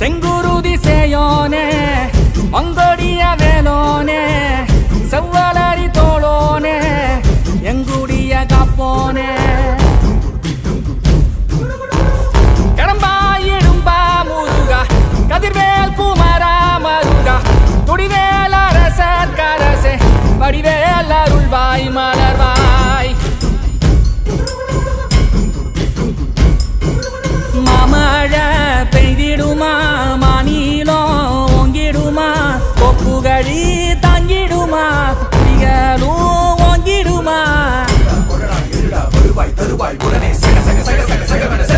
செங்குருதி சேயோனே மங்கொடிய வேலோனே செவ்வளரி தோளோனே எங்குடிய காப்போனே கடம்பாயிடும்பா முருகா கதிர்வேல் குமரா மருகா துடிவேல் அரசர் கரசே வடிவேல் அருள்வாய் மலர்வாய் மாமழை பெய்திடுமா மாநிலம் ஓங்கிடுமா கொப்புகழி தாங்கிடுமா குடிகளும் ஓங்கிடுமா வருவாய் தருவாய் உடனே சக சக சக சக சக